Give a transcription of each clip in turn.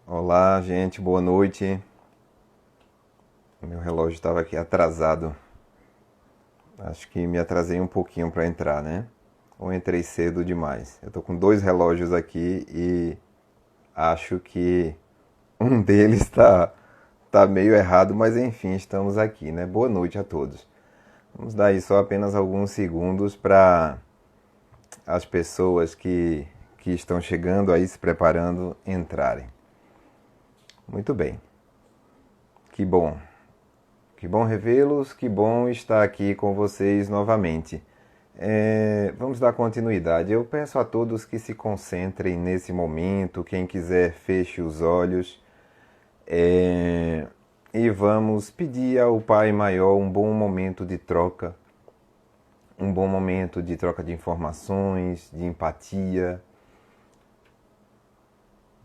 Olá, gente, boa noite. Meu relógio estava aqui atrasado. Acho que me atrasei um pouquinho para entrar, né? Ou entrei cedo demais. Eu tô com dois relógios aqui e acho que um deles tá meio errado, mas enfim, estamos aqui, né? Boa noite a todos. Vamos dar aí só apenas alguns segundos para as pessoas que estão chegando aí, se preparando, entrarem. Muito bem, que bom. Que bom revê-los, que bom estar aqui com vocês novamente. Vamos dar continuidade. Eu peço a todos que se concentrem nesse momento, quem quiser feche os olhos e vamos pedir ao Pai Maior um bom momento de troca, um bom momento de troca de informações, de empatia.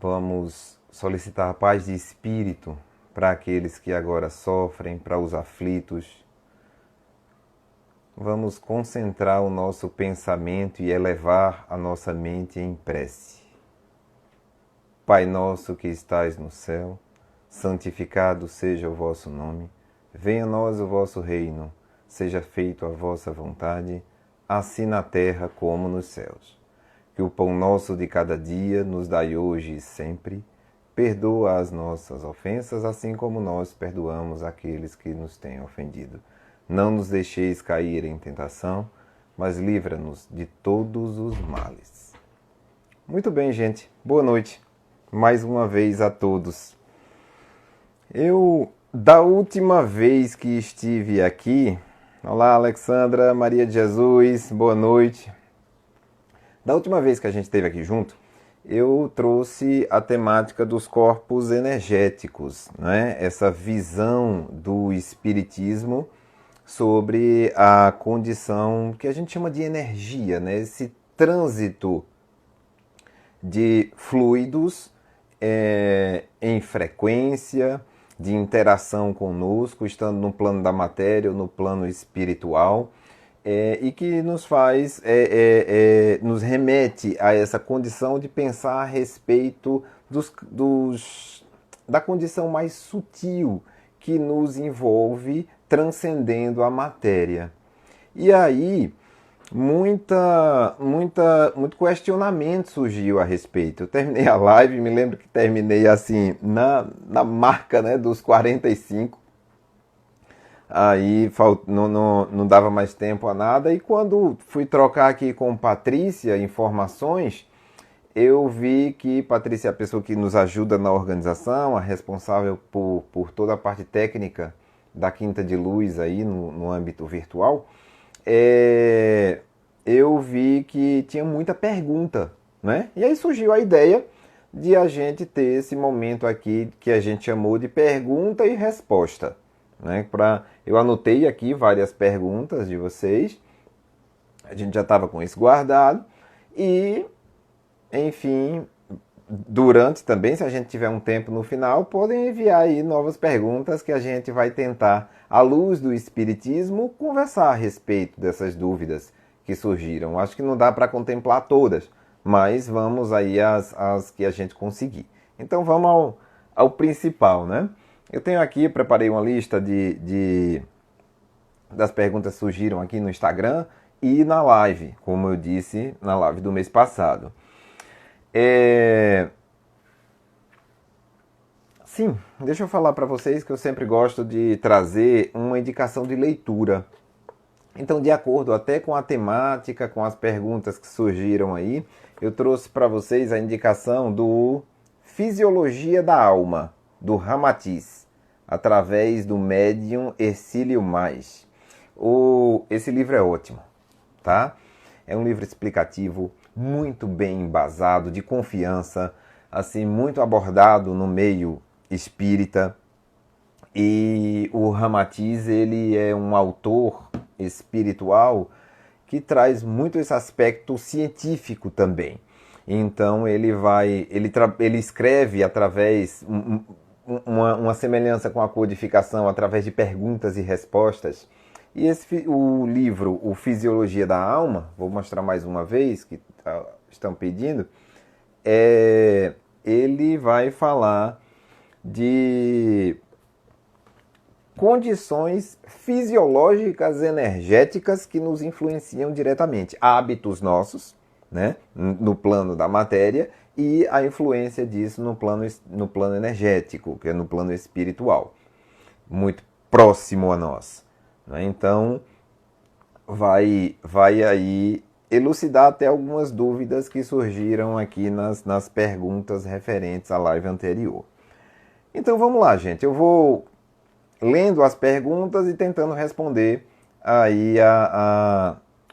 Vamos solicitar a paz de espírito para aqueles que agora sofrem, para os aflitos. Vamos concentrar o nosso pensamento e elevar a nossa mente em prece. Pai nosso que estais no céu, santificado seja o vosso nome. Venha a nós o vosso reino. Seja feita a vossa vontade, assim na terra como nos céus. Que o pão nosso de cada dia nos dai hoje e sempre. Perdoa as nossas ofensas, assim como nós perdoamos aqueles que nos têm ofendido. Não nos deixeis cair em tentação, mas livra-nos de todos os males. Muito bem, gente. Boa noite. Mais uma vez a todos. Da última vez que estive aqui... Olá, Alexandra, Maria de Jesus, boa noite. Da última vez que a gente esteve aqui junto, eu trouxe a temática dos corpos energéticos, né? Essa visão do espiritismo sobre a condição que a gente chama de energia, né? Esse trânsito de fluidos em frequência, de interação conosco, estando no plano da matéria ou no plano espiritual, e que nos faz, nos remete a essa condição de pensar a respeito da condição mais sutil que nos envolve, transcendendo a matéria. E aí, muito questionamento surgiu a respeito. Eu terminei a live, me lembro que terminei assim, na marca, né, dos 45. Aí não dava mais tempo a nada. E quando fui trocar aqui com Patrícia informações, eu vi que Patrícia é a pessoa que nos ajuda na organização, a responsável por toda a parte técnica da Quinta de Luz aí no âmbito virtual. Eu vi que tinha muita pergunta, né? E aí surgiu a ideia de a gente ter esse momento aqui que a gente chamou de pergunta e resposta, né? Eu anotei aqui várias perguntas de vocês, a gente já estava com isso guardado e, enfim, durante também, se a gente tiver um tempo no final, podem enviar aí novas perguntas que a gente vai tentar, à luz do Espiritismo, conversar a respeito dessas dúvidas que surgiram. Acho que não dá para contemplar todas, mas vamos aí às que a gente conseguir. Então vamos ao principal, né? Eu tenho aqui, preparei uma lista das perguntas que surgiram aqui no Instagram e na live, como eu disse, na live do mês passado. Sim, deixa eu falar para vocês que eu sempre gosto de trazer uma indicação de leitura. Então, de acordo até com a temática, com as perguntas que surgiram aí, eu trouxe para vocês a indicação do Fisiologia da Alma, do Ramatiz, através do médium Hercílio Mais. Esse livro é ótimo, tá? É um livro explicativo, muito bem embasado, de confiança, assim, muito abordado no meio espírita. E o Ramatiz, ele é um autor espiritual que traz muito esse aspecto científico também. Então ele escreve através uma semelhança com a codificação através de perguntas e respostas. E o livro, o Fisiologia da Alma, vou mostrar mais uma vez que estão pedindo, ele vai falar de condições fisiológicas energéticas que nos influenciam diretamente. Hábitos nossos, né, no plano da matéria, e a influência disso no plano energético, que é no plano espiritual, muito próximo a nós. Né? Então, vai aí elucidar até algumas dúvidas que surgiram aqui nas perguntas referentes à live anterior. Então vamos lá, gente. Eu vou lendo as perguntas e tentando responder aí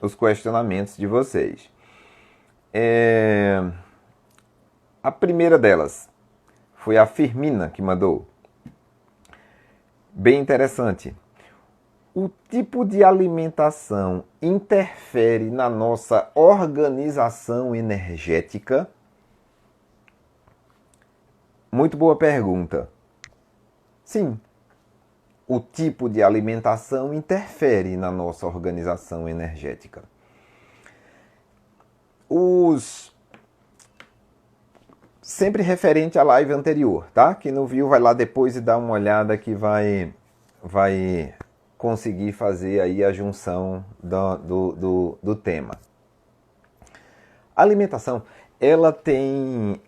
os questionamentos de vocês. A primeira delas foi a Firmina que mandou. Bem interessante. O tipo de alimentação interfere na nossa organização energética? Muito boa pergunta. Sim, o tipo de alimentação interfere na nossa organização energética. Sempre referente à live anterior, tá? Quem não viu, vai lá depois e dá uma olhada que vai conseguir fazer aí a junção do tema. A alimentação, ela tem...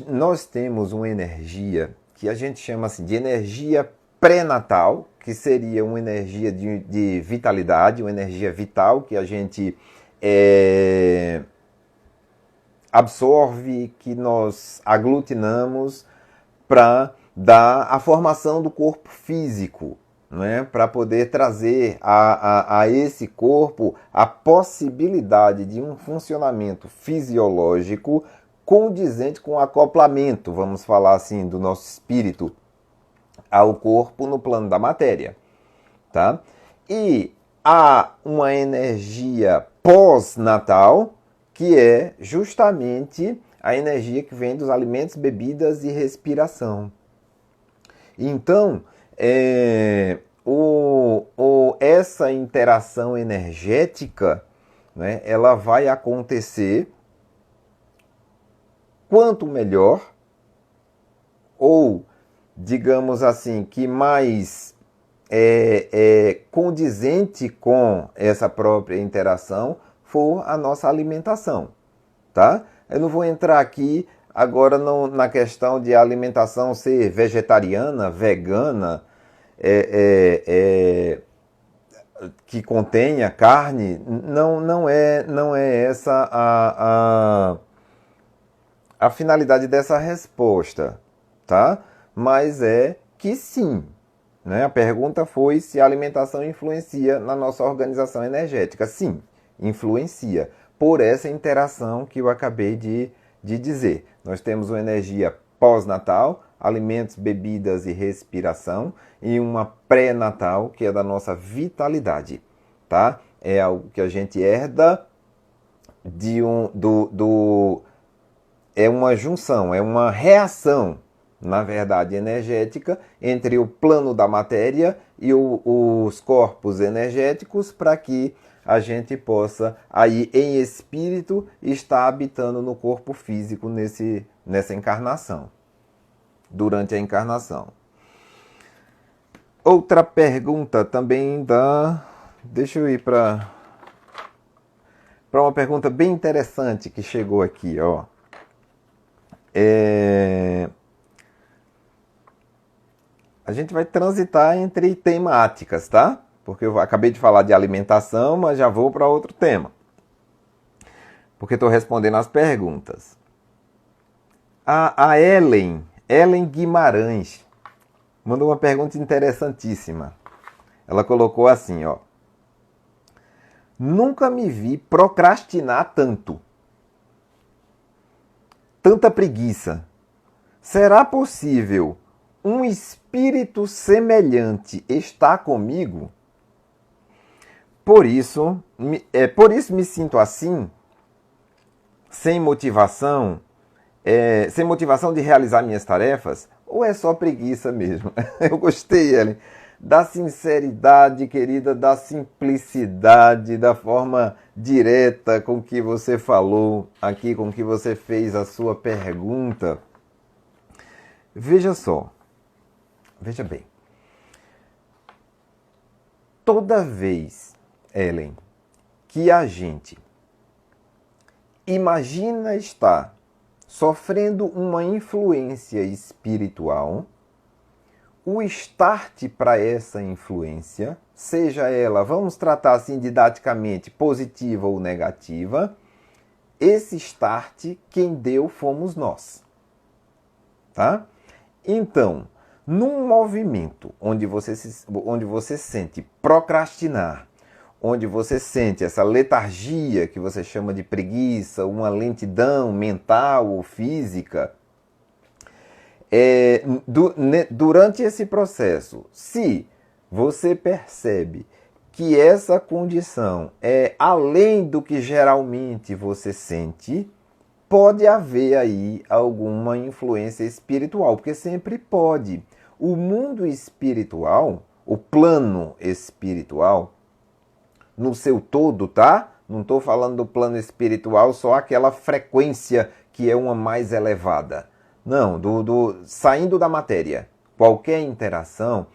nós temos uma energia que a gente chama assim, de energia pré-natal, que seria uma energia de vitalidade, uma energia vital que a gente absorve, que nós aglutinamos para dar a formação do corpo físico, né? Para poder trazer a esse corpo a possibilidade de um funcionamento fisiológico condizente com o acoplamento, vamos falar assim, do nosso espírito ao corpo no plano da matéria, tá? E há uma energia pós-natal, que é justamente a energia que vem dos alimentos, bebidas e respiração. Então, essa interação energética, né, ela vai acontecer quanto melhor, ou digamos assim, que mais condizente com essa própria interação for a nossa alimentação, tá? Eu não vou entrar aqui agora na questão de alimentação ser vegetariana, vegana, que contenha carne. Não é essa a finalidade dessa resposta, tá? Mas é que sim, né? A pergunta foi se a alimentação influencia na nossa organização energética. Sim, influencia, por essa interação que eu acabei de dizer. Nós temos uma energia pós-natal, alimentos, bebidas e respiração, e uma pré-natal, que é da nossa vitalidade, tá? É algo que a gente herda é uma junção, é uma reação, na verdade, energética entre o plano da matéria e os corpos energéticos, para que a gente possa, aí em espírito, estar habitando no corpo físico nessa encarnação, durante a encarnação. Outra pergunta também deixa eu ir para uma pergunta bem interessante que chegou aqui, ó. A gente vai transitar entre temáticas, tá? Porque eu acabei de falar de alimentação, mas já vou para outro tema. Porque estou respondendo as perguntas. A Ellen Guimarães mandou uma pergunta interessantíssima. Ela colocou assim, ó. Nunca me vi procrastinar tanto. Tanta preguiça. Será possível um espírito semelhante estar comigo? Por isso me sinto assim, sem motivação de realizar minhas tarefas, ou é só preguiça mesmo? Eu gostei, Ellen, da sinceridade, querida, da simplicidade, da forma direta com que você falou aqui, com que você fez a sua pergunta. Veja só, veja bem. Toda vez, Ellen, que a gente imagina estar sofrendo uma influência espiritual, o start para essa influência, seja ela, vamos tratar assim didaticamente, positiva ou negativa, esse start quem deu fomos nós. Tá? Então, num movimento onde você sente procrastinar, onde você sente essa letargia que você chama de preguiça, uma lentidão mental ou física, durante esse processo, se você percebe que essa condição é além do que geralmente você sente, pode haver aí alguma influência espiritual, porque sempre pode. O mundo espiritual, o plano espiritual, no seu todo, tá? Não estou falando do plano espiritual, só aquela frequência que é uma mais elevada. Não, saindo da matéria. Qualquer interação,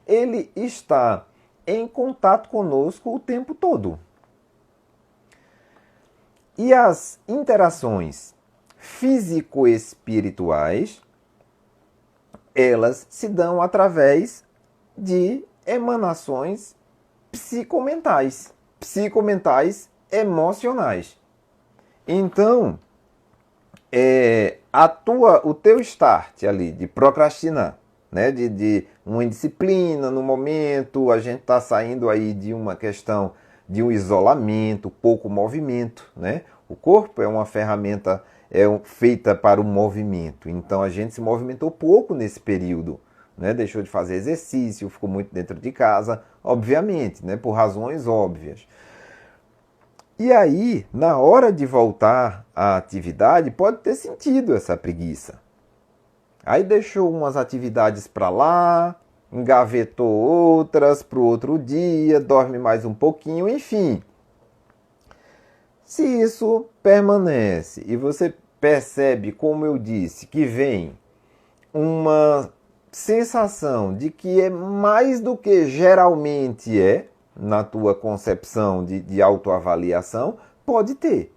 ele está em contato conosco o tempo todo. E as interações físico-espirituais, elas se dão através de emanações psicomentais emocionais. Então, o teu start ali de procrastinar, né, de uma indisciplina no momento, a gente está saindo aí de uma questão de um isolamento, pouco movimento, né? O corpo é uma ferramenta feita para o movimento, então a gente se movimentou pouco nesse período, né? Deixou de fazer exercício, ficou muito dentro de casa, obviamente, né? Por razões óbvias. E aí, na hora de voltar à atividade, pode ter sentido essa preguiça. Aí deixou umas atividades para lá, engavetou outras para o outro dia, dorme mais um pouquinho, enfim. Se isso permanece e você percebe, como eu disse, que vem uma sensação de que é mais do que geralmente é, na tua concepção de autoavaliação, pode ter.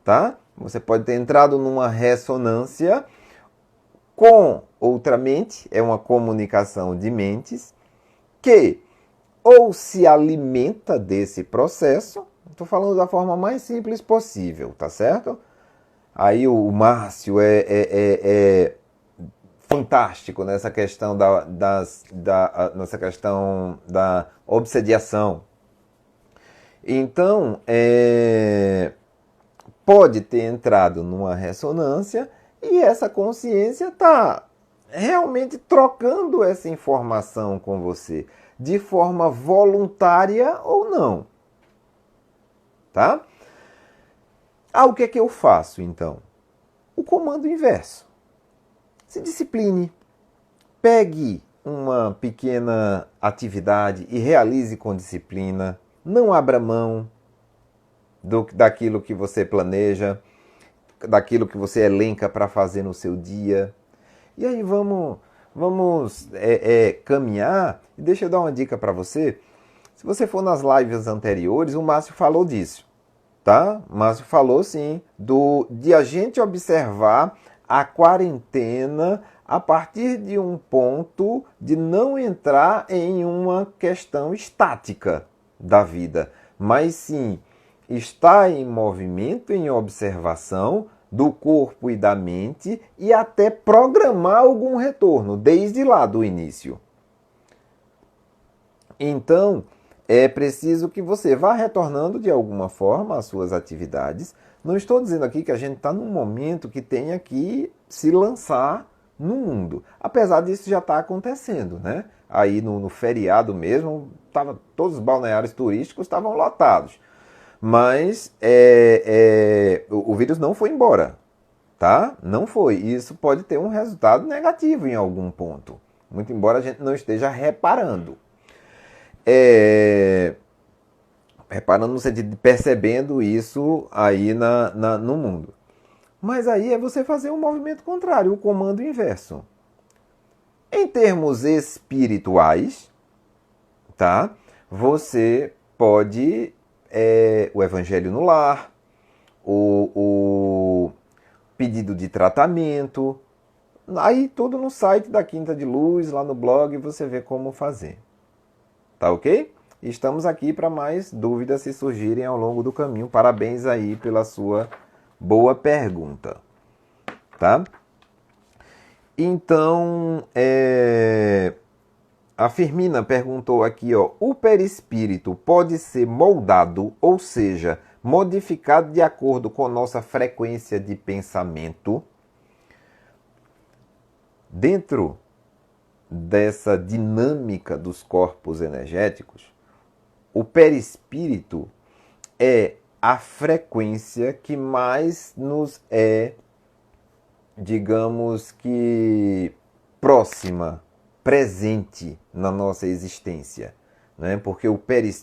Tá? Você pode ter entrado numa ressonância com outra mente, é uma comunicação de mentes, que ou se alimenta desse processo, estou falando da forma mais simples possível, tá certo? Aí o Márcio é fantástico nessa questão nessa questão da obsediação. Então, pode ter entrado numa ressonância e essa consciência está realmente trocando essa informação com você, de forma voluntária ou não. Tá? O que é que eu faço, então? O comando inverso. Se discipline. Pegue uma pequena atividade e realize com disciplina. Não abra mão daquilo que você planeja, daquilo que você elenca para fazer no seu dia. E aí vamos caminhar. E deixa eu dar uma dica para você. Se você for nas lives anteriores, o Márcio falou disso. Tá? O Márcio falou sim de a gente observar a quarentena a partir de um ponto de não entrar em uma questão estática da vida, mas sim estar em movimento, em observação do corpo e da mente e até programar algum retorno, desde lá do início. Então, é preciso que você vá retornando de alguma forma às suas atividades. Não estou dizendo aqui que a gente está num momento que tenha que se lançar no mundo. Apesar disso já está acontecendo, né? Aí no feriado mesmo, todos os balneários turísticos estavam lotados. Mas o vírus não foi embora, tá? Não foi. Isso pode ter um resultado negativo em algum ponto. Muito embora a gente não esteja reparando. Reparando no sentido de percebendo isso aí no mundo. Mas aí é você fazer um movimento contrário, o comando inverso. Em termos espirituais, tá? Você pode o evangelho no lar, o pedido de tratamento, aí tudo no site da Quinta de Luz, lá no blog, você vê como fazer. Tá ok? Estamos aqui para mais dúvidas se surgirem ao longo do caminho. Parabéns aí pela sua boa pergunta. Tá? Então, a Firmina perguntou aqui, ó, o perispírito pode ser moldado, ou seja, modificado de acordo com nossa frequência de pensamento? Dentro dessa dinâmica dos corpos energéticos, o perispírito é a frequência que mais nos é, digamos que, próxima, presente na nossa existência. Né? Porque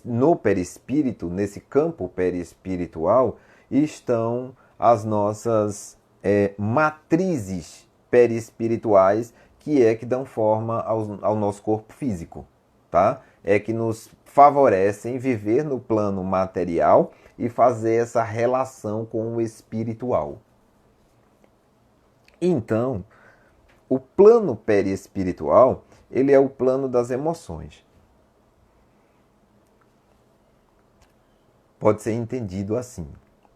no perispírito, nesse campo perispiritual, estão as nossas matrizes perispirituais, que dão forma ao nosso corpo físico. Tá? É que nos favorecem viver no plano material e fazer essa relação com o espiritual. Então, o plano perispiritual, ele é o plano das emoções. Pode ser entendido assim,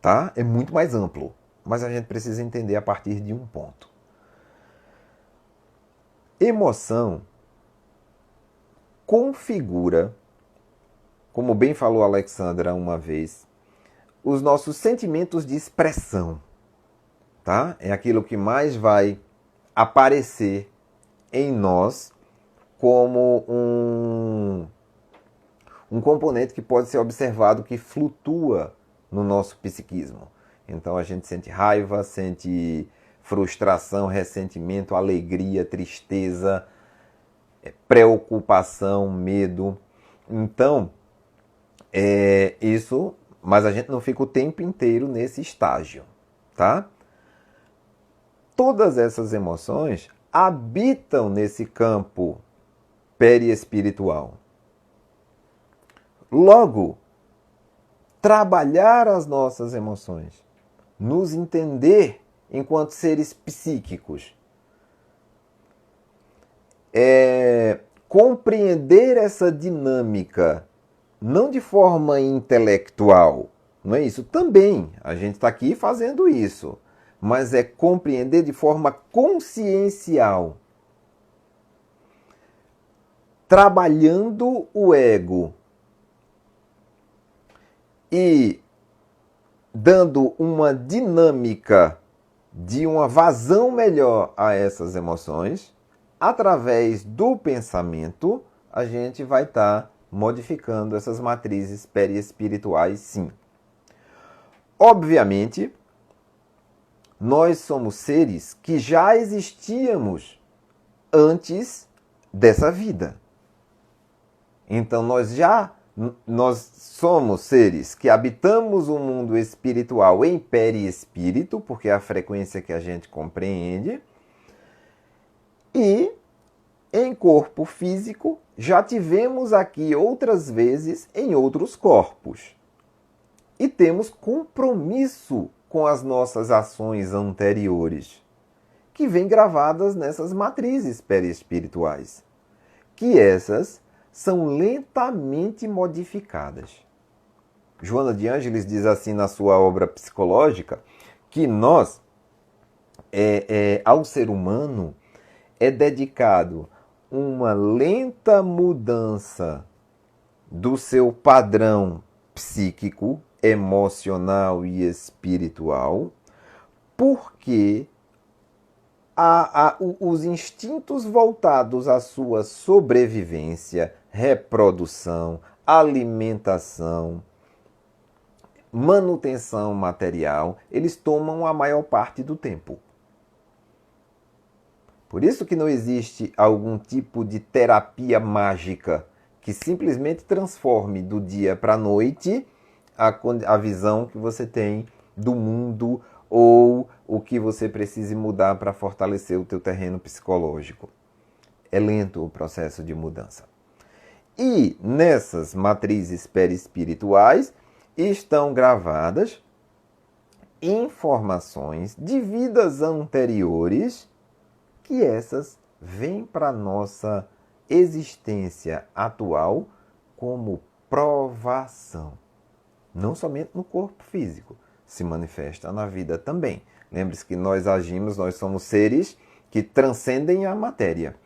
tá? É muito mais amplo, mas a gente precisa entender a partir de um ponto. Emoção configura, como bem falou a Alexandra uma vez, os nossos sentimentos de expressão, tá? É aquilo que mais vai aparecer em nós como um componente que pode ser observado que flutua no nosso psiquismo. Então a gente sente raiva, sente frustração, ressentimento, alegria, tristeza, preocupação, medo. Então, isso, mas a gente não fica o tempo inteiro nesse estágio, tá? Todas essas emoções habitam nesse campo periespiritual. Logo, trabalhar as nossas emoções, nos entender enquanto seres psíquicos, compreender essa dinâmica, não de forma intelectual, não é isso? Também, a gente está aqui fazendo isso, mas é compreender de forma consciencial, trabalhando o ego e dando uma dinâmica de uma vazão melhor a essas emoções, através do pensamento, a gente vai estar modificando essas matrizes periespirituais, sim. Obviamente, nós somos seres que já existíamos antes dessa vida. Então nós somos seres que habitamos o mundo espiritual em perispírito, porque é a frequência que a gente compreende, e em corpo físico já tivemos aqui outras vezes em outros corpos. E temos compromisso com as nossas ações anteriores, que vêm gravadas nessas matrizes perispirituais, que essas são lentamente modificadas. Joana de Ângeles diz assim na sua obra psicológica, que nós, ao ser humano, é dedicado uma lenta mudança do seu padrão psíquico, emocional e espiritual, porque os instintos voltados à sua sobrevivência, reprodução, alimentação, manutenção material, eles tomam a maior parte do tempo. Por isso que não existe algum tipo de terapia mágica que simplesmente transforme do dia para a noite a visão que você tem do mundo ou o que você precise mudar para fortalecer o teu terreno psicológico. É lento o processo de mudança. E nessas matrizes perispirituais estão gravadas informações de vidas anteriores que essas vêm para a nossa existência atual como provação. Não somente no corpo físico, se manifesta na vida também. Lembre-se que nós somos seres que transcendem a matéria.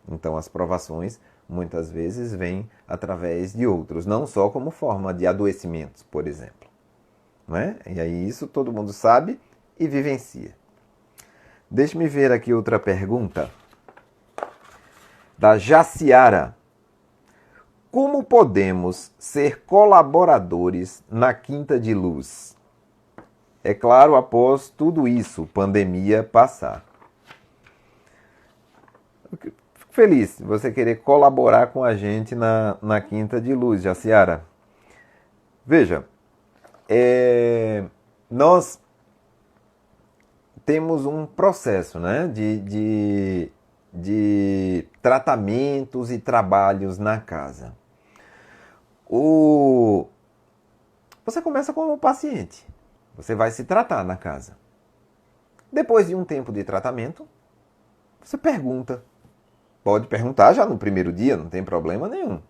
Então as provações muitas vezes vêm através de outros, não só como forma de adoecimentos, por exemplo. Não é? E aí isso todo mundo sabe e vivencia. Deixe-me ver aqui outra pergunta. Da Jaciara. Como podemos ser colaboradores na Quinta de Luz? É claro, após tudo isso, pandemia passar. Fico feliz se você querer colaborar com a gente na Quinta de Luz, Jaciara. Veja, nós temos um processo, né, de tratamentos e trabalhos na casa. Você começa como paciente. Você vai se tratar na casa. Depois de um tempo de tratamento, você pergunta. Pode perguntar já no primeiro dia, não tem problema nenhum.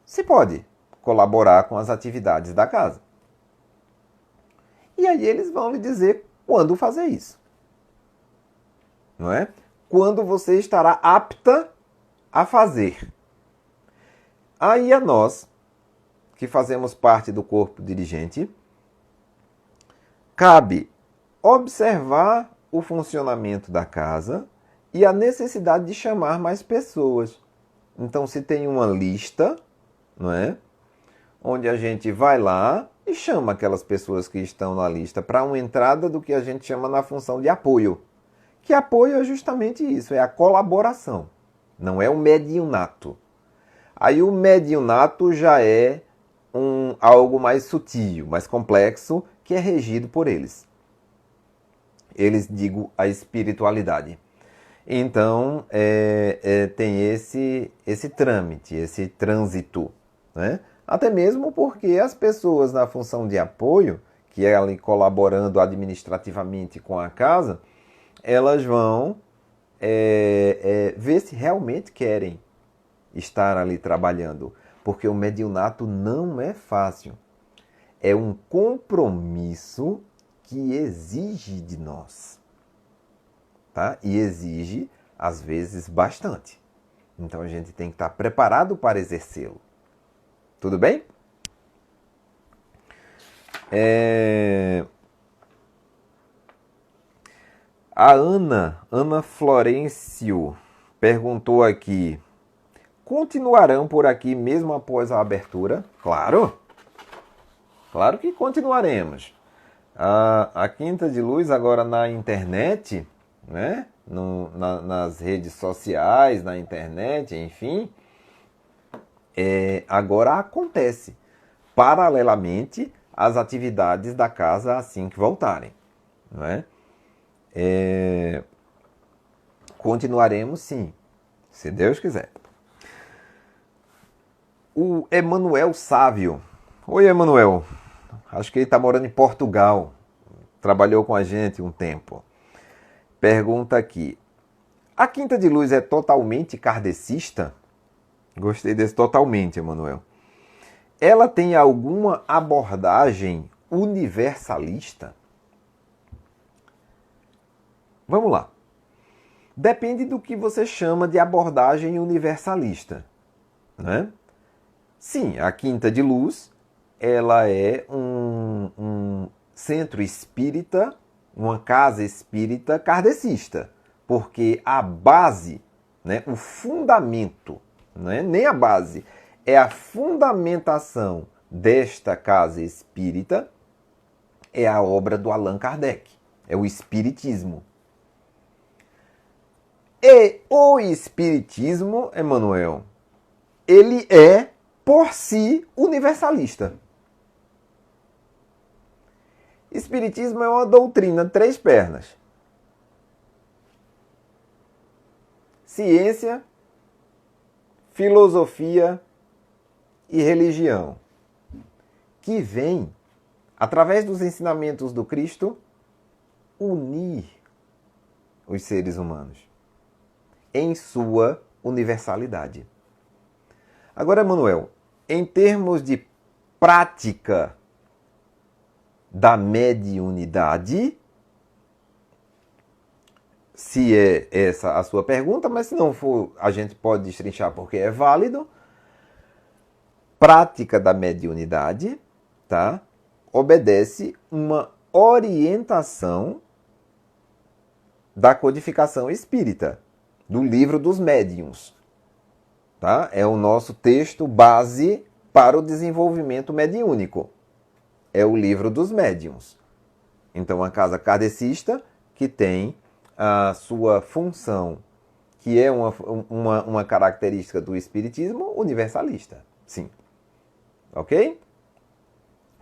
Você pode colaborar com as atividades da casa. E aí eles vão lhe dizer quando fazer isso. Não é? Quando você estará apta a fazer. Aí a nós, que fazemos parte do corpo dirigente, cabe observar o funcionamento da casa e a necessidade de chamar mais pessoas. Então, se tem uma lista, não é? Onde a gente vai lá e chama aquelas pessoas que estão na lista para uma entrada do que a gente chama na função de apoio. Que apoio é justamente isso, é a colaboração, não é o mediunato. Aí o mediunato já é algo mais sutil, mais complexo, que é regido por eles. Eles, digo, a espiritualidade. Então, tem esse trâmite, esse trânsito, né? Até mesmo porque as pessoas na função de apoio, que é ali colaborando administrativamente com a casa, elas vão ver se realmente querem estar ali trabalhando. Porque o mediunato não é fácil. É um compromisso que exige de nós. Tá? E exige, às vezes, bastante. Então a gente tem que estar preparado para exercê-lo. Tudo bem? A Ana Florencio, perguntou aqui: continuarão por aqui mesmo após a abertura? Claro! Claro que continuaremos. A Quinta de Luz agora na internet, né? Nas redes sociais, na internet, enfim, agora acontece paralelamente às atividades da casa assim que voltarem, não é? Continuaremos sim, se Deus quiser. O Emanuel Sávio. Oi, Emanuel. Acho que ele está morando em Portugal. Trabalhou com a gente um tempo. Pergunta aqui: a Quinta de Luz é totalmente kardecista? Gostei desse totalmente, Emanuel. Ela tem alguma abordagem universalista? Vamos lá. Depende do que você chama de abordagem universalista, né? Sim, a Quinta de Luz, ela é um centro espírita, uma casa espírita kardecista, porque a base, né, o fundamento, não é nem a base, é a fundamentação desta casa espírita, é a obra do Allan Kardec, é o Espiritismo. E o Espiritismo, Emanuel, ele é, por si, universalista. Espiritismo é uma doutrina três pernas. Ciência, filosofia e religião, que vem, através dos ensinamentos do Cristo, unir os seres humanos em sua universalidade. Agora, Manuel, em termos de prática da mediunidade, se é essa a sua pergunta, mas se não for, a gente pode destrinchar porque é válido. Prática da mediunidade, tá? Obedece uma orientação da codificação espírita, do Livro dos Médiuns. Tá? É o nosso texto base para o desenvolvimento mediúnico. É o Livro dos Médiuns. Então, a casa kardecista, que tem a sua função, que é uma característica do espiritismo universalista. Sim. Ok?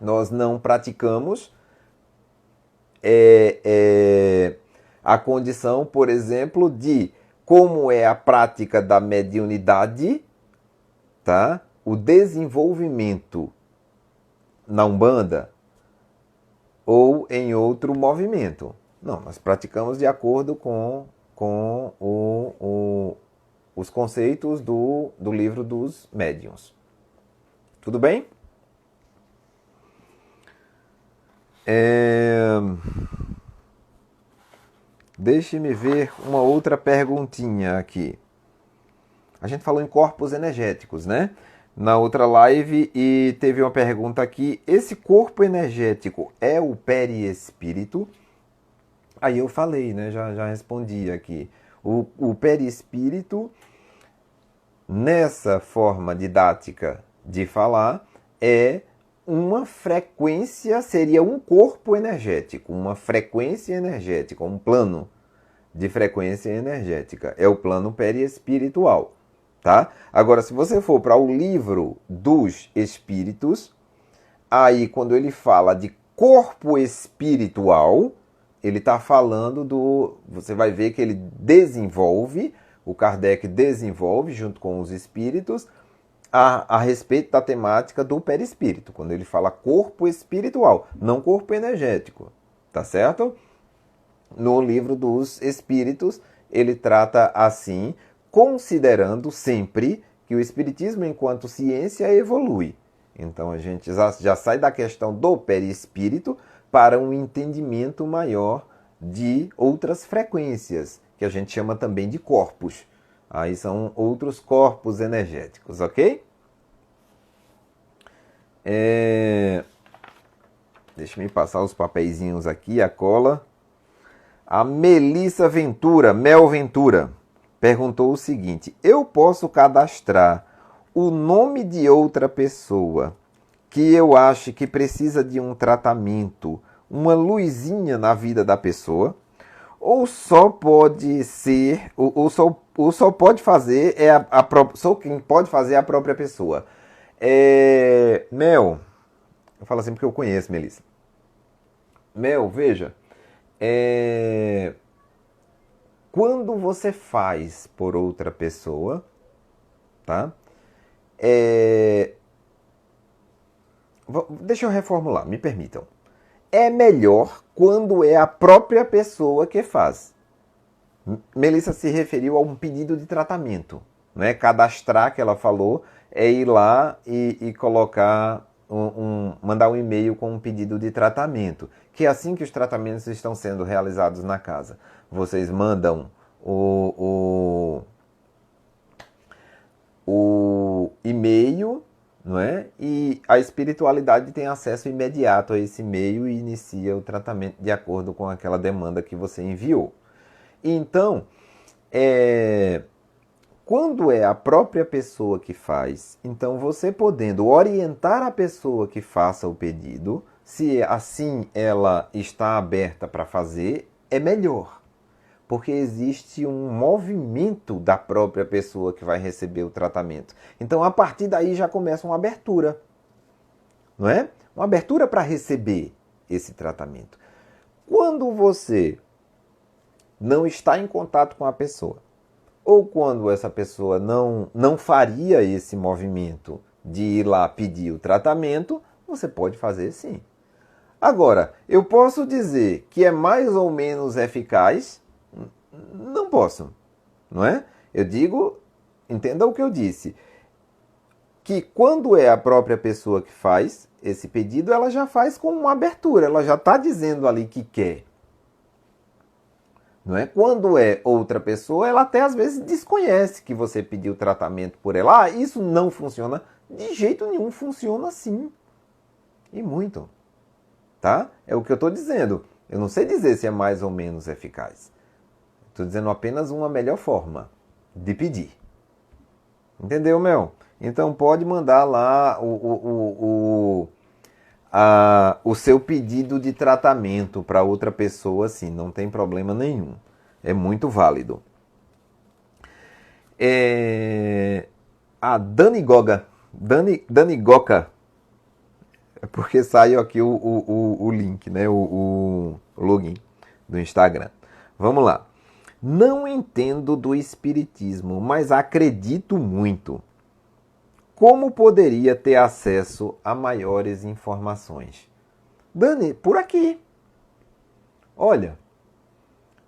Nós não praticamos a condição, por exemplo, de como é a prática da mediunidade, tá? O desenvolvimento na Umbanda ou em outro movimento. Não, nós praticamos de acordo com os conceitos do Livro dos Médiuns. Tudo bem? Deixe-me ver uma outra perguntinha aqui. A gente falou em corpos energéticos, né? Na outra live, e teve uma pergunta aqui. Esse corpo energético é o perispírito? Aí eu falei, né? Já respondi aqui. O perispírito, nessa forma didática de falar, é uma frequência, seria um corpo energético, uma frequência energética, um plano de frequência energética. É o plano periespiritual, tá? Agora, se você for para o Livro dos Espíritos, aí quando ele fala de corpo espiritual, ele está falando do... Você vai ver que ele desenvolve, o Kardec desenvolve junto com os espíritos, a respeito da temática do perispírito, quando ele fala corpo espiritual, não corpo energético, tá certo? No Livro dos Espíritos, ele trata assim, considerando sempre que o espiritismo enquanto ciência evolui. Então a gente já sai da questão do perispírito para um entendimento maior de outras frequências, que a gente chama também de corpos. Aí são outros corpos energéticos, ok? Deixa eu passar os papeizinhos aqui, a cola. A Melissa Ventura, Mel Ventura, perguntou o seguinte: eu posso cadastrar o nome de outra pessoa que eu acho que precisa de um tratamento, uma luzinha na vida da pessoa? Ou só pode ser, ou só pode fazer só quem pode fazer é a própria pessoa? Mel, eu falo assim porque eu conheço, Melissa. Mel, veja, quando você faz por outra pessoa, tá? Deixa eu reformular, me permitam. É melhor quando é a própria pessoa que faz. Melissa se referiu a um pedido de tratamento, né? Cadastrar, que ela falou, é ir lá e colocar, mandar um e-mail com um pedido de tratamento. Que é assim que os tratamentos estão sendo realizados na casa. Vocês mandam o e-mail, não é? E a espiritualidade tem acesso imediato a esse e-mail e inicia o tratamento de acordo com aquela demanda que você enviou. Então, quando é a própria pessoa que faz, então você podendo orientar a pessoa que faça o pedido, se assim ela está aberta para fazer, é melhor. Porque existe um movimento da própria pessoa que vai receber o tratamento. Então, a partir daí já começa uma abertura, não é? Uma abertura para receber. esse tratamento. Quando você não está em contato com a pessoa, ou quando essa pessoa não faria esse movimento de ir lá pedir o tratamento, você pode fazer sim. Agora, eu posso dizer que é mais ou menos eficaz? Não posso, não é? Eu digo, entenda o que eu disse, que quando é a própria pessoa que faz esse pedido, ela já faz com uma abertura, ela já está dizendo ali que quer. Não é? Quando é outra pessoa, ela até às vezes desconhece que você pediu tratamento por ela. Ah, isso não funciona. De jeito nenhum, funciona sim. E muito. Tá? É o que eu estou dizendo. Eu não sei dizer se é mais ou menos eficaz. Estou dizendo apenas uma melhor forma de pedir. Entendeu, Mel? Então pode mandar lá o seu pedido de tratamento para outra pessoa, sim, não tem problema nenhum. É muito válido. A Dani Goga, Dani Goca, é porque saiu aqui o link, né? O login do Instagram. Vamos lá. Não entendo do espiritismo, mas acredito muito. Como poderia ter acesso a maiores informações? Dani, por aqui. Olha,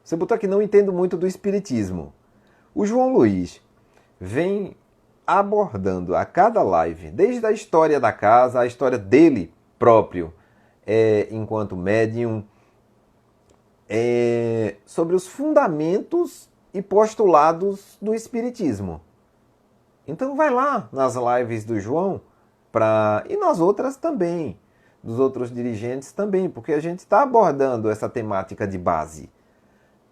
você botou aqui, não entendo muito do espiritismo. O João Luiz vem abordando a cada live, desde a história da casa, a história dele próprio, enquanto médium, sobre os fundamentos e postulados do espiritismo. Então vai lá nas lives do João e nas outras também, dos outros dirigentes também, porque a gente está abordando essa temática de base.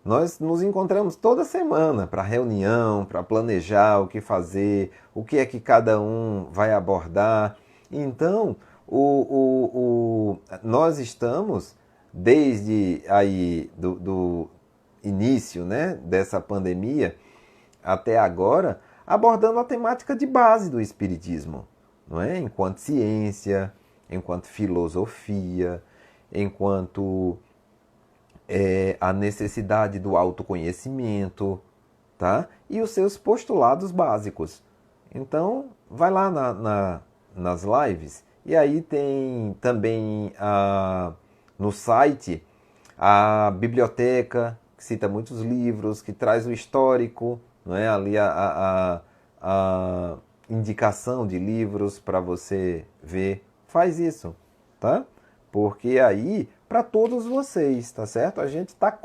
Nós nos encontramos toda semana para reunião, para planejar o que fazer, o que é que cada um vai abordar. Então, nós estamos, desde aí do início, né, dessa pandemia até agora, abordando a temática de base do espiritismo, não é? Enquanto ciência, enquanto filosofia, enquanto a necessidade do autoconhecimento, tá? E os seus postulados básicos. Então, vai lá nas lives, e aí tem também no site a biblioteca, que cita muitos livros, que traz o histórico, não é? Ali a indicação de livros para você ver. Faz isso, tá? Porque aí, para todos vocês, tá certo? A gente está,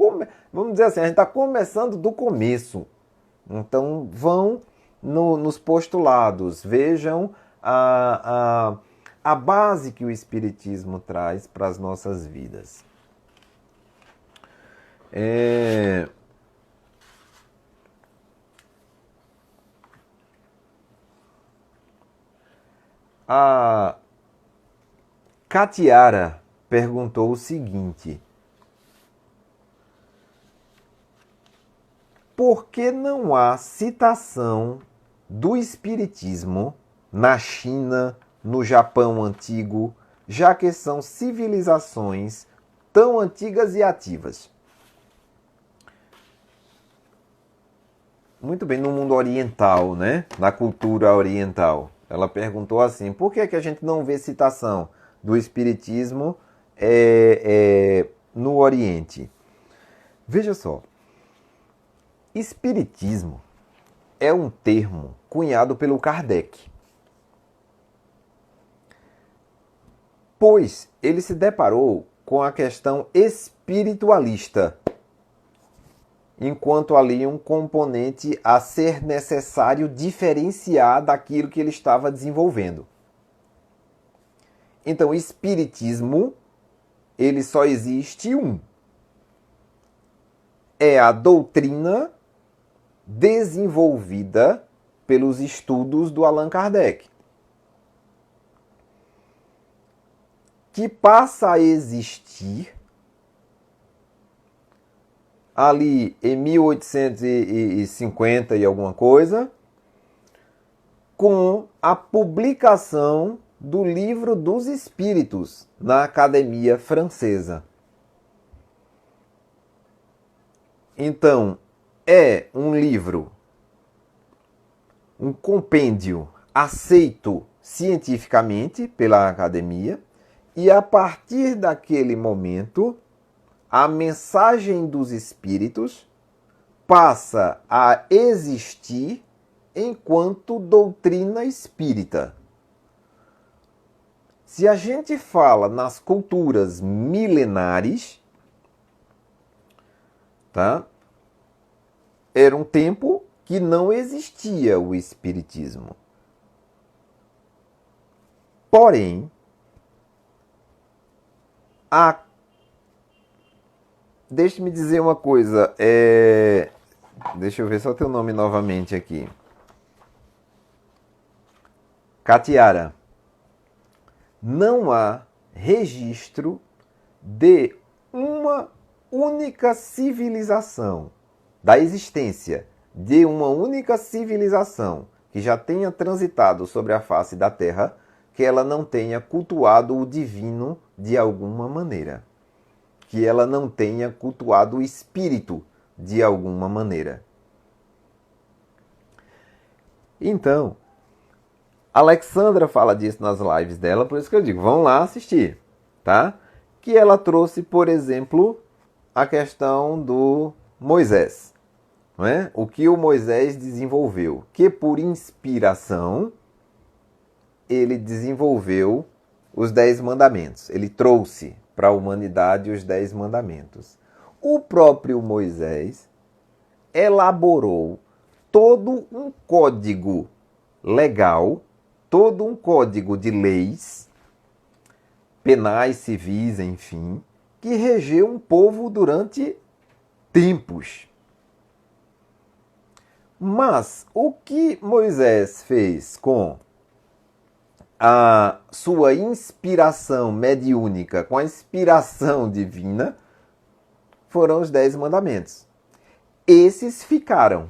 vamos dizer assim, a gente está começando do começo. Então, vão nos postulados, vejam a base que o Espiritismo traz para as nossas vidas. A Catiara perguntou o seguinte: por que não há citação do Espiritismo na China, no Japão antigo, já que são civilizações tão antigas e ativas? Muito bem, no mundo oriental, né? Na cultura oriental. Ela perguntou assim, por que a gente não vê citação do Espiritismo no Oriente? Veja só, Espiritismo é um termo cunhado pelo Kardec, pois ele se deparou com a questão espiritualista, enquanto ali um componente a ser necessário diferenciar daquilo que ele estava desenvolvendo. Então, o espiritismo, ele só existe um. É a doutrina desenvolvida pelos estudos do Allan Kardec, que passa a existir ali em 1850 e alguma coisa, com a publicação do Livro dos Espíritos na Academia Francesa. Então, é um livro, um compêndio aceito cientificamente pela academia, e a partir daquele momento, a mensagem dos espíritos passa a existir enquanto doutrina espírita. Se a gente fala nas culturas milenares, tá? Era um tempo que não existia o espiritismo. Porém, deixe-me dizer uma coisa. Deixa eu ver só teu nome novamente aqui. Catiara. Não há registro de uma única civilização, da existência de uma única civilização que já tenha transitado sobre a face da Terra, que ela não tenha cultuado o divino de alguma maneira, que ela não tenha cultuado o espírito de alguma maneira. Então, Alexandra fala disso nas lives dela, por isso que eu digo, vão lá assistir, tá? Que ela trouxe, por exemplo, a questão do Moisés, não é? O que o Moisés desenvolveu, que por inspiração ele desenvolveu os 10 mandamentos. Ele trouxe para a humanidade os 10 mandamentos. O próprio Moisés elaborou todo um código legal, todo um código de leis, penais, civis, enfim, que regeu um povo durante tempos. Mas o que Moisés fez com a sua inspiração mediúnica, com a inspiração divina, foram os 10 mandamentos. Esses ficaram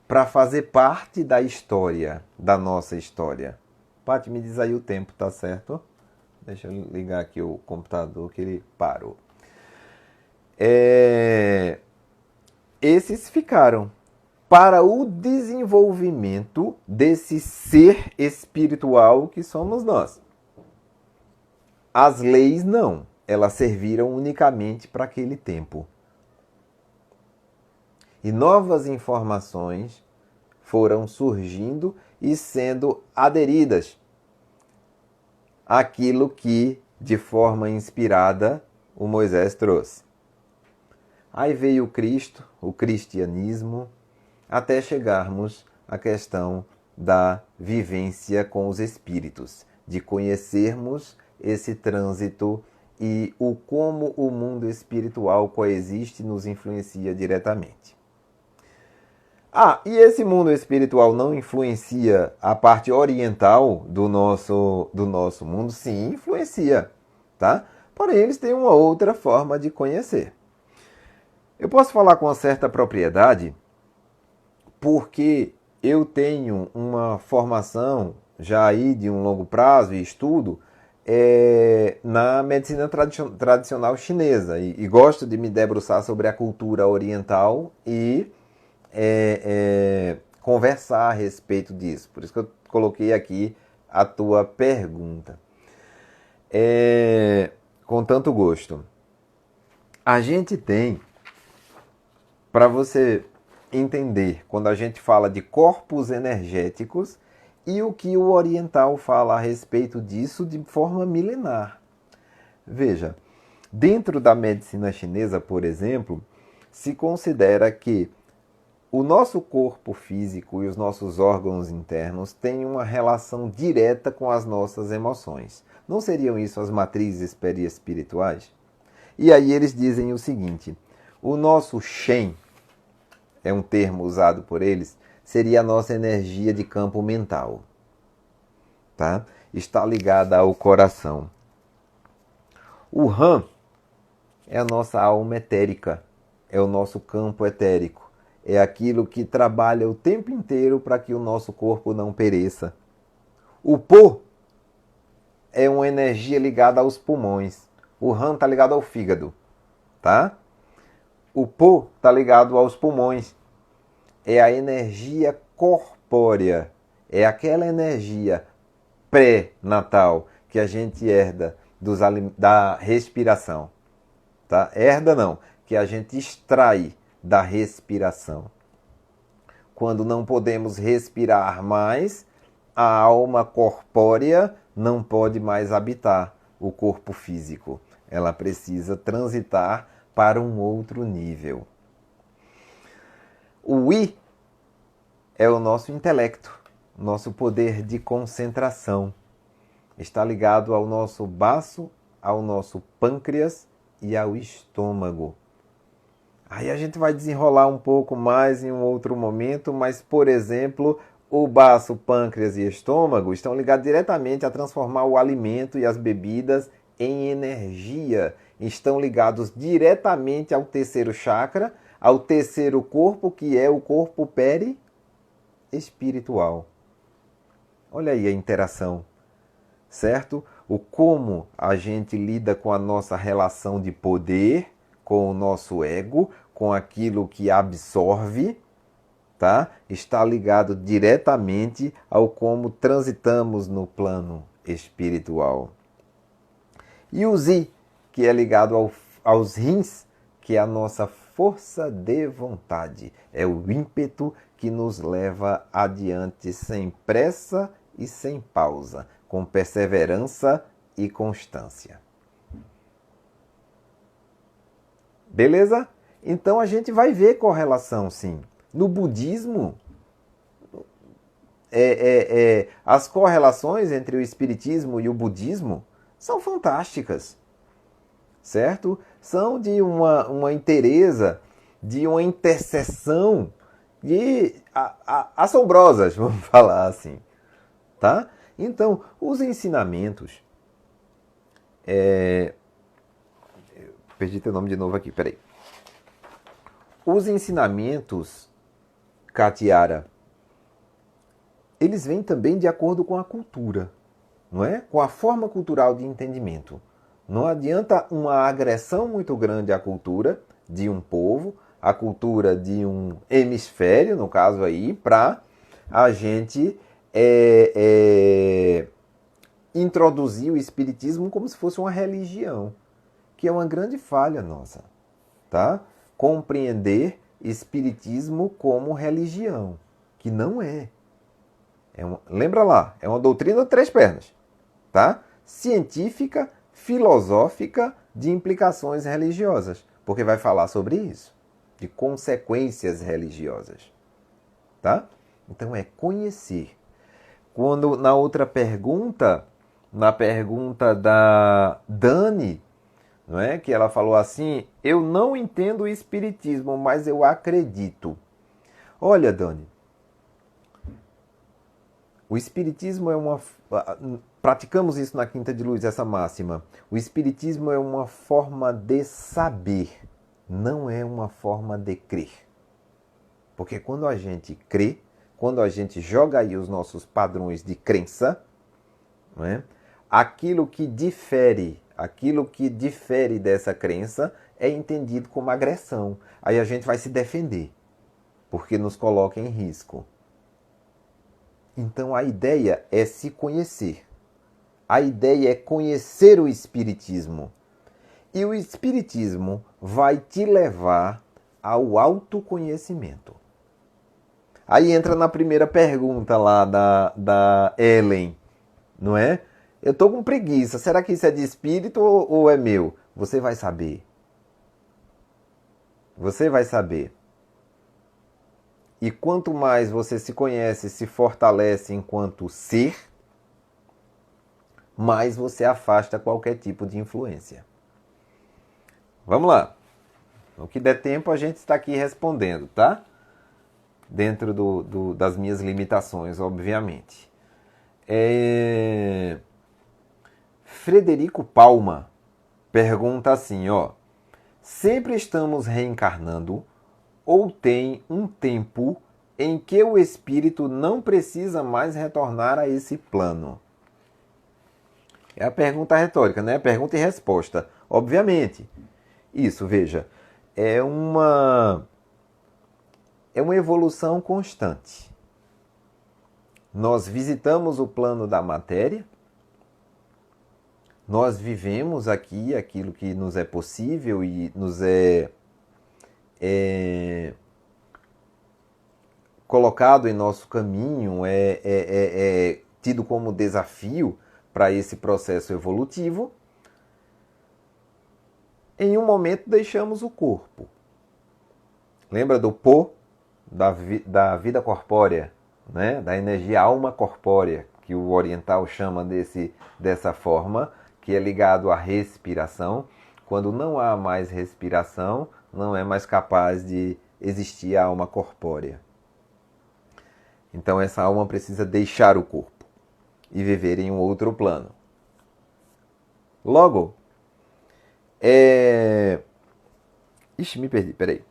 para fazer parte da história, da nossa história. Paty, me diz aí o tempo, tá certo? Deixa eu ligar aqui o computador que ele parou. Esses ficaram para o desenvolvimento desse ser espiritual que somos nós. As leis não, elas serviram unicamente para aquele tempo. E novas informações foram surgindo e sendo aderidas àquilo que, de forma inspirada, o Moisés trouxe. Aí veio o Cristo, o cristianismo, até chegarmos à questão da vivência com os espíritos, de conhecermos esse trânsito e o como o mundo espiritual coexiste e nos influencia diretamente. E esse mundo espiritual não influencia a parte oriental do nosso mundo? Sim, influencia, tá? Porém, eles têm uma outra forma de conhecer. Eu posso falar com uma certa propriedade porque eu tenho uma formação já aí de um longo prazo e estudo na medicina tradicional chinesa e gosto de me debruçar sobre a cultura oriental e conversar a respeito disso. Por isso que eu coloquei aqui a tua pergunta. Com tanto gosto. A gente tem, para você entender, quando a gente fala de corpos energéticos e o que o oriental fala a respeito disso de forma milenar. Veja, dentro da medicina chinesa, por exemplo, se considera que o nosso corpo físico e os nossos órgãos internos têm uma relação direta com as nossas emoções. Não seriam isso as matrizes perispirituais? E aí eles dizem o seguinte: o nosso Shen, é um termo usado por eles, seria a nossa energia de campo mental. Tá? Está ligada ao coração. O Han é a nossa alma etérica, é o nosso campo etérico. É aquilo que trabalha o tempo inteiro para que o nosso corpo não pereça. O Po é uma energia ligada aos pulmões. O ran está ligado ao fígado, tá? O po está ligado aos pulmões. É a energia corpórea. É aquela energia pré-natal que a gente herda da respiração. Tá? Herda não, que a gente extrai da respiração. Quando não podemos respirar mais, a alma corpórea não pode mais habitar o corpo físico. Ela precisa transitar para um outro nível. O I é o nosso intelecto, nosso poder de concentração. Está ligado ao nosso baço, ao nosso pâncreas e ao estômago. Aí a gente vai desenrolar um pouco mais em um outro momento, mas, por exemplo, o baço, pâncreas e estômago estão ligados diretamente a transformar o alimento e as bebidas em energia. Estão ligados diretamente ao terceiro chakra, ao terceiro corpo, que é o corpo perispiritual. Olha aí a interação, certo? O como a gente lida com a nossa relação de poder, com o nosso ego, com aquilo que absorve, tá? Está ligado diretamente ao como transitamos no plano espiritual. E o Zi, que é ligado aos rins, que é a nossa força de vontade. É o ímpeto que nos leva adiante sem pressa e sem pausa, com perseverança e constância. Beleza? Então a gente vai ver correlação, sim. No budismo, as correlações entre o espiritismo e o budismo são fantásticas, certo? São de uma inteireza, de uma interseção assombrosas, vamos falar assim, tá? Então, os ensinamentos... Perdi teu nome de novo aqui, peraí. Os ensinamentos, Katiara, eles vêm também de acordo com a cultura, não é? Com a forma cultural de entendimento. Não adianta uma agressão muito grande à cultura de um povo, à cultura de um hemisfério, no caso aí, para a gente introduzir o espiritismo como se fosse uma religião, que é uma grande falha nossa, tá? Compreender espiritismo como religião, que não é. Lembra lá, é uma doutrina de três pernas, tá? Científica, filosófica, de implicações religiosas, porque vai falar sobre isso, de consequências religiosas, tá? Então é conhecer. Quando na outra pergunta, na pergunta da Dani, não é? Que ela falou assim, eu não entendo o espiritismo, mas eu acredito. Olha, Dani, o espiritismo é uma... Praticamos isso na Quinta de Luz, essa máxima. O espiritismo é uma forma de saber, não é uma forma de crer. Porque quando a gente crê, quando a gente joga aí os nossos padrões de crença, não é? Aquilo que difere dessa crença é entendido como agressão. Aí a gente vai se defender, porque nos coloca em risco. Então a ideia é se conhecer. A ideia é conhecer o espiritismo. E o espiritismo vai te levar ao autoconhecimento. Aí entra na primeira pergunta lá da Ellen, não é? Eu tô com preguiça, será que isso é de espírito ou é meu? Você vai saber. Você vai saber. E quanto mais você se conhece, se fortalece enquanto ser, mais você afasta qualquer tipo de influência. Vamos lá. No que der tempo, a gente está aqui respondendo, tá? Dentro das minhas limitações, obviamente. Frederico Palma pergunta assim, ó. Sempre estamos reencarnando ou tem um tempo em que o espírito não precisa mais retornar a esse plano? É a pergunta retórica, né? Pergunta e resposta. Obviamente. Isso, veja, é uma evolução constante. Nós visitamos o plano da matéria, nós vivemos aqui aquilo que nos é possível e nos é colocado em nosso caminho, é tido como desafio para esse processo evolutivo. Em um momento deixamos o corpo. Lembra do pô da vida corpórea, né? Da energia alma corpórea, que o oriental chama dessa forma, que é ligado à respiração. Quando não há mais respiração, não é mais capaz de existir a alma corpórea. Então essa alma precisa deixar o corpo e viver em um outro plano. Logo, Ixi, me perdi, peraí.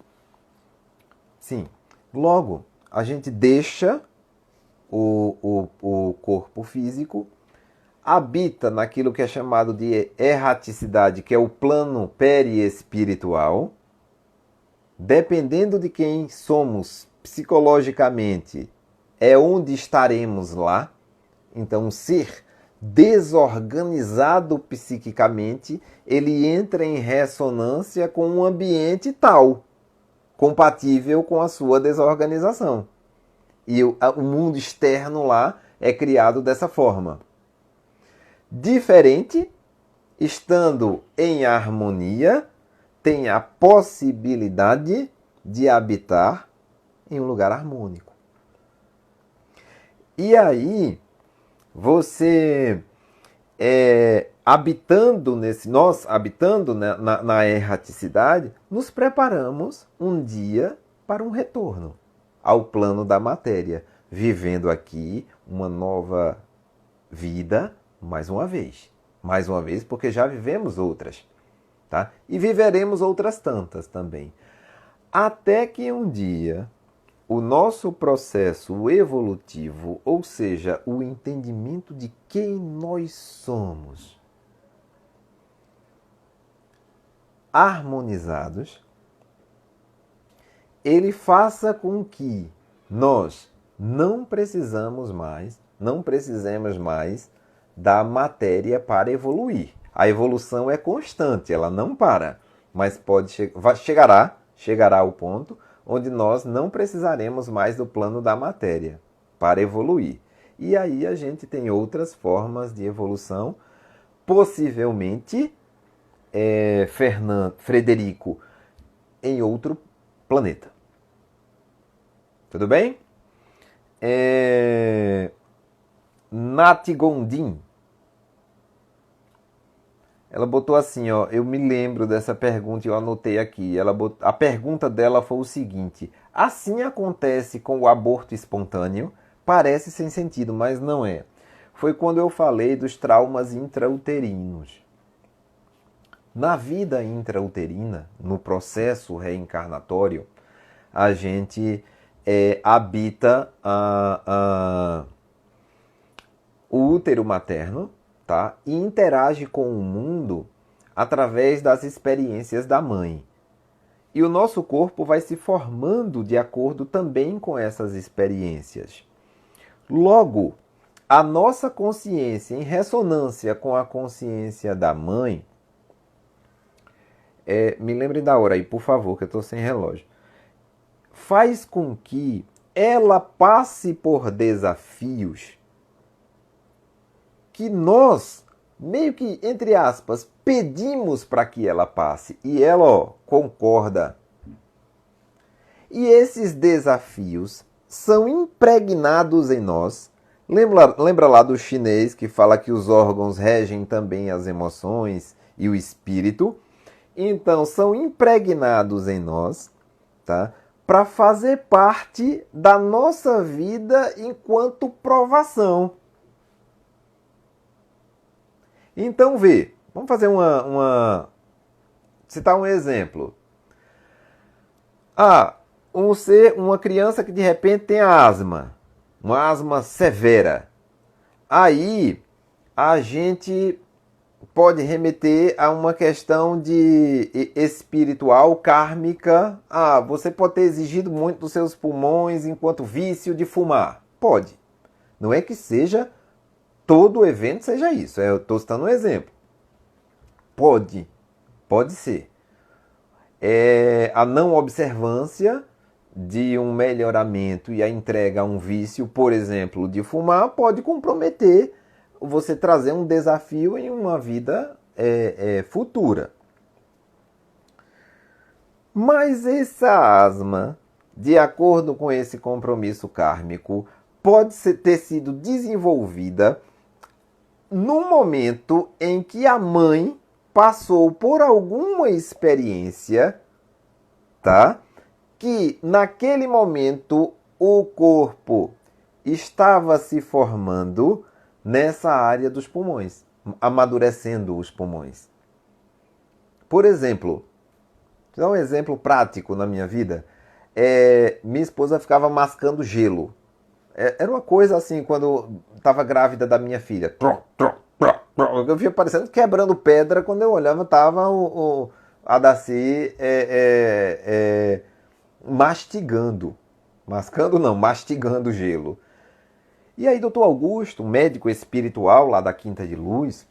Sim, logo a gente deixa o corpo físico, habita naquilo que é chamado de erraticidade, que é o plano periespiritual. Dependendo de quem somos psicologicamente, é onde estaremos lá. Então, um ser desorganizado psiquicamente, ele entra em ressonância com um ambiente tal, compatível com a sua desorganização. E o mundo externo lá é criado dessa forma. Diferente, estando em harmonia, tem a possibilidade de habitar em um lugar harmônico. E aí, você nós habitando na erraticidade, nos preparamos um dia para um retorno ao plano da matéria, vivendo aqui uma nova vida mais uma vez. Mais uma vez, porque já vivemos outras. Tá? E viveremos outras tantas também. Até que um dia o nosso processo evolutivo, ou seja, o entendimento de quem nós somos, harmonizados, ele faça com que nós não precisemos mais da matéria para evoluir. A evolução é constante, ela não para, mas chegará ao ponto onde nós não precisaremos mais do plano da matéria para evoluir. E aí a gente tem outras formas de evolução, possivelmente Frederico em outro planeta. Tudo bem? Nath Gondim, ela botou assim, ó, eu me lembro dessa pergunta e eu anotei aqui. A pergunta dela foi o seguinte: assim acontece com o aborto espontâneo? Parece sem sentido, mas não é. Foi quando eu falei dos traumas intrauterinos. Na vida intrauterina, no processo reencarnatório, a gente habita o útero materno, tá? E interage com o mundo através das experiências da mãe. E o nosso corpo vai se formando de acordo também com essas experiências. Logo, a nossa consciência, em ressonância com a consciência da mãe, me lembre da hora aí, por favor, que eu estou sem relógio, faz com que ela passe por desafios que nós, meio que, entre aspas, pedimos para que ela passe. E ela, ó, concorda. E esses desafios são impregnados em nós. Lembra lá do chinês que fala que os órgãos regem também as emoções e o espírito? Então, são impregnados em nós, tá? Para fazer parte da nossa vida enquanto provação. Então, vamos fazer citar um exemplo. Uma criança que de repente tem asma, uma asma severa. Aí, a gente pode remeter a uma questão de espiritual, kármica. Ah, você pode ter exigido muito dos seus pulmões enquanto vício de fumar. Pode. Não é que seja todo evento seja isso. Eu estou citando um exemplo. Pode ser. A não observância de um melhoramento e a entrega a um vício, por exemplo, de fumar, pode comprometer você trazer um desafio em uma vida futura. Mas essa asma, de acordo com esse compromisso kármico, pode ter sido desenvolvida no momento em que a mãe passou por alguma experiência, tá? Que naquele momento o corpo estava se formando nessa área dos pulmões, amadurecendo os pulmões. Por exemplo, vou dar um exemplo prático na minha vida. Minha esposa ficava mascando gelo. Era uma coisa assim, quando estava grávida da minha filha. Eu via parecendo quebrando pedra. Quando eu olhava, estava a Daci mastigando. Mascando não, mastigando gelo. E aí, doutor Augusto, um médico espiritual lá da Quinta de Luz,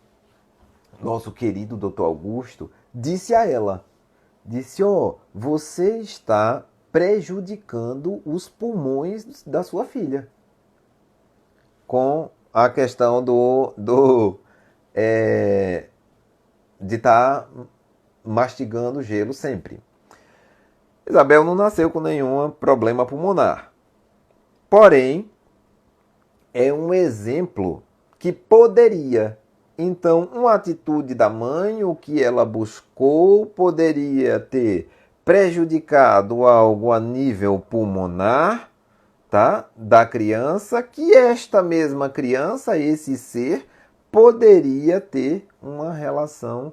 nosso querido doutor Augusto, disse a ela, você está prejudicando os pulmões da sua filha. Com a questão de estar mastigando gelo sempre. Isabel não nasceu com nenhum problema pulmonar. Porém, é um exemplo que poderia. Então, uma atitude da mãe, o que ela buscou, poderia ter prejudicado algo a nível pulmonar, tá? Da criança, que esta mesma criança, esse ser, poderia ter uma relação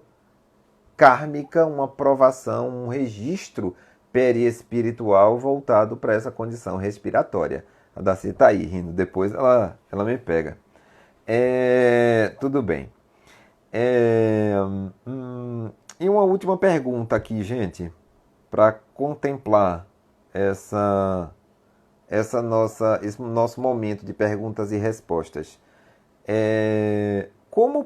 kármica, uma provação, um registro periespiritual voltado para essa condição respiratória. A Daci está aí rindo, depois ela me pega. Tudo bem. E uma última pergunta aqui, gente, para contemplar esse nosso momento de perguntas e respostas. Como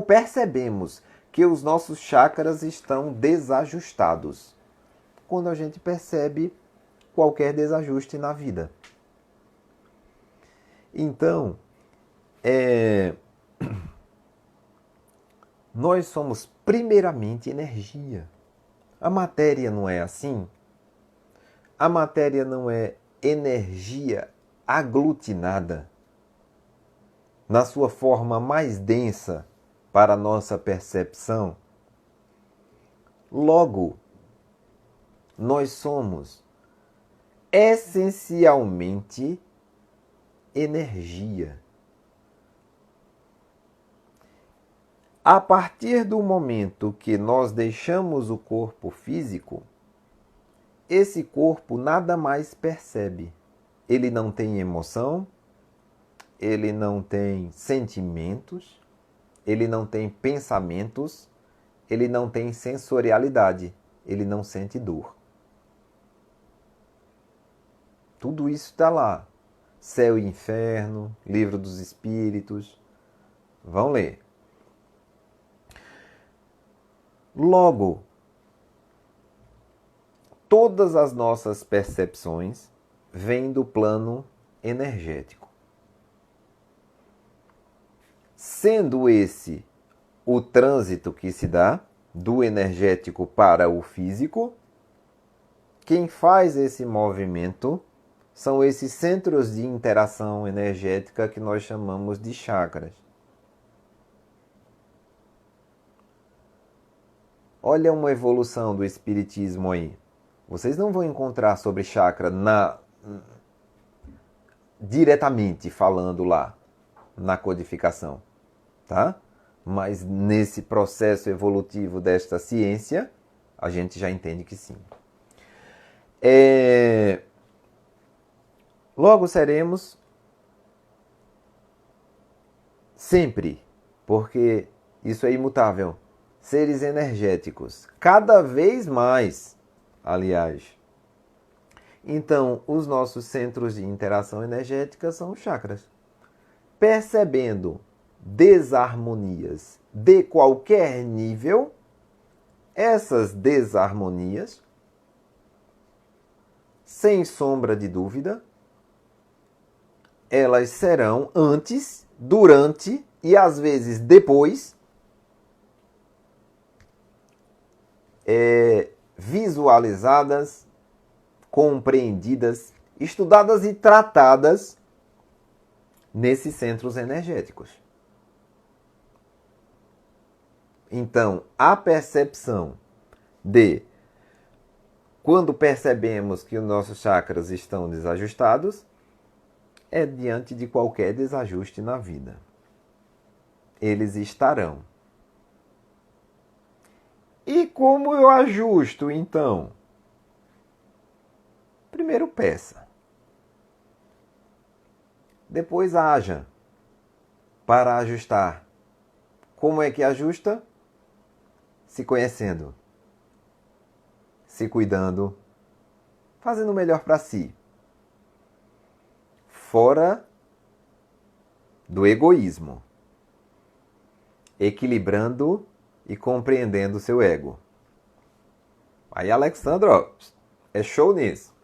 percebemos que os nossos chakras estão desajustados? Quando a gente percebe qualquer desajuste na vida. Então, nós somos primeiramente energia. A matéria não é assim? A matéria não é energia aglutinada na sua forma mais densa para a nossa percepção? Logo, nós somos essencialmente energia. A partir do momento que nós deixamos o corpo físico, esse corpo nada mais percebe. Ele não tem emoção, ele não tem sentimentos, ele não tem pensamentos, ele não tem sensorialidade, ele não sente dor. Tudo isso está lá. Céu e Inferno, Livro dos Espíritos. Vão ler. Logo, todas as nossas percepções vêm do plano energético. Sendo esse o trânsito que se dá do energético para o físico, quem faz esse movimento são esses centros de interação energética que nós chamamos de chakras. Olha uma evolução do espiritismo aí. Vocês não vão encontrar sobre chakra diretamente falando lá na codificação, tá? Mas nesse processo evolutivo desta ciência, a gente já entende que sim. Logo seremos sempre porque isso é imutável. Seres energéticos, cada vez mais, aliás. Então, os nossos centros de interação energética são os chakras. Percebendo desarmonias de qualquer nível, essas desarmonias, sem sombra de dúvida, elas serão antes, durante e às vezes depois visualizadas, compreendidas, estudadas e tratadas nesses centros energéticos. Então, a percepção de quando percebemos que os nossos chakras estão desajustados é diante de qualquer desajuste na vida. Eles estarão. E como eu ajusto, então? Primeiro peça. Depois haja para ajustar. Como é que ajusta? Se conhecendo, se cuidando, fazendo o melhor para si. Fora do egoísmo. Equilibrando e compreendendo o seu ego. Aí, Alexandro, é show nisso.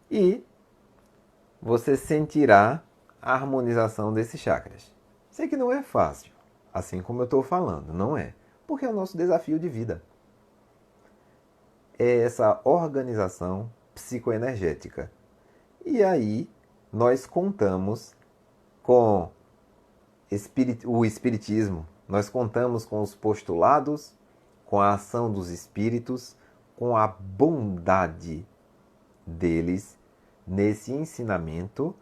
E você sentirá a harmonização desses chakras. Sei que não é fácil, assim como eu estou falando, não é. Porque é o nosso desafio de vida. É essa organização psicoenergética. E aí nós contamos com o espiritismo, nós contamos com os postulados, com a ação dos espíritos, com a bondade deles nesse ensinamento,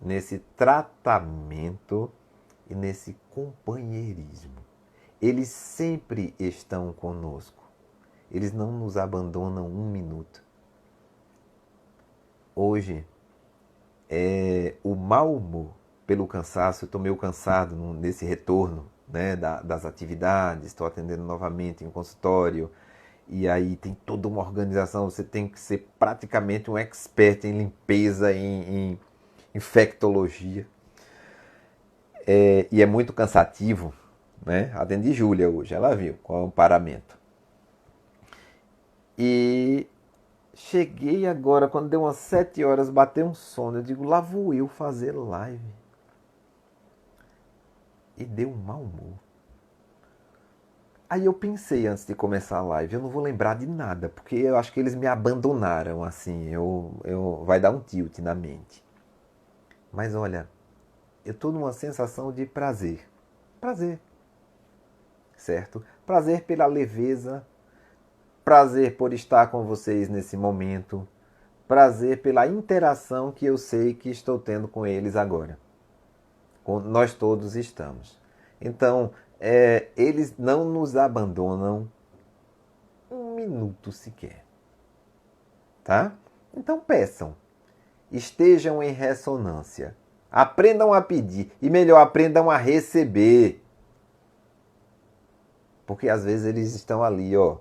nesse tratamento e nesse companheirismo. Eles sempre estão conosco. Eles não nos abandonam um minuto. Hoje, o mau humor pelo cansaço, eu estou meio cansado nesse retorno, né, das atividades, estou atendendo novamente em consultório, e aí tem toda uma organização, você tem que ser praticamente um expert em limpeza, em infectologia, e é muito cansativo, né? Atendi Júlia hoje, ela viu qual é o paramento. E cheguei agora, quando deu umas 7 horas, bateu um sono, eu digo, lá vou eu fazer live. E deu um mau humor. Aí eu pensei antes de começar a live, eu não vou lembrar de nada, porque eu acho que eles me abandonaram, assim, vai dar um tilt na mente. Mas olha, eu estou numa sensação de prazer. Prazer. Certo? Prazer pela leveza, prazer por estar com vocês nesse momento, prazer pela interação que eu sei que estou tendo com eles agora. Nós todos estamos. Então, eles não nos abandonam um minuto sequer. Tá? Então peçam. Estejam em ressonância. Aprendam a pedir. E melhor, aprendam a receber. Porque às vezes eles estão ali, ó,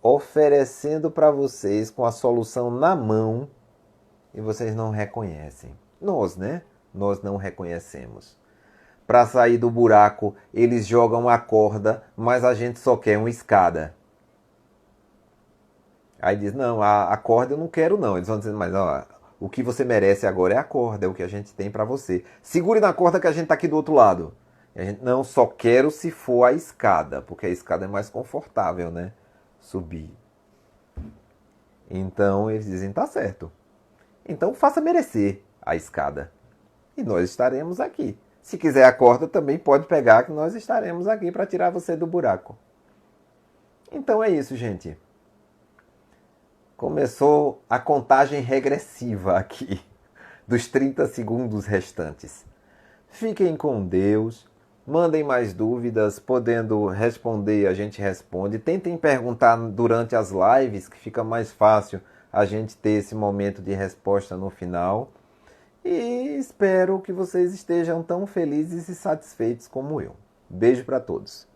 oferecendo para vocês com a solução na mão e vocês não reconhecem. Nós, né? Nós não reconhecemos. Para sair do buraco, eles jogam a corda, mas a gente só quer uma escada. Aí diz, não, a corda eu não quero não. Eles vão dizer, mas ó, o que você merece agora é a corda, é o que a gente tem para você. Segure na corda que a gente tá aqui do outro lado. E a gente, não, só quero se for a escada, porque a escada é mais confortável, né? Subir. Então eles dizem, tá certo. Então faça merecer a escada. E nós estaremos aqui. Se quiser a corda, também pode pegar, que nós estaremos aqui para tirar você do buraco. Então é isso, gente. Começou a contagem regressiva aqui, dos 30 segundos restantes. Fiquem com Deus. Mandem mais dúvidas, podendo responder, a gente responde. Tentem perguntar durante as lives, que fica mais fácil a gente ter esse momento de resposta no final. e espero que vocês estejam tão felizes e satisfeitos como eu. Beijo para todos.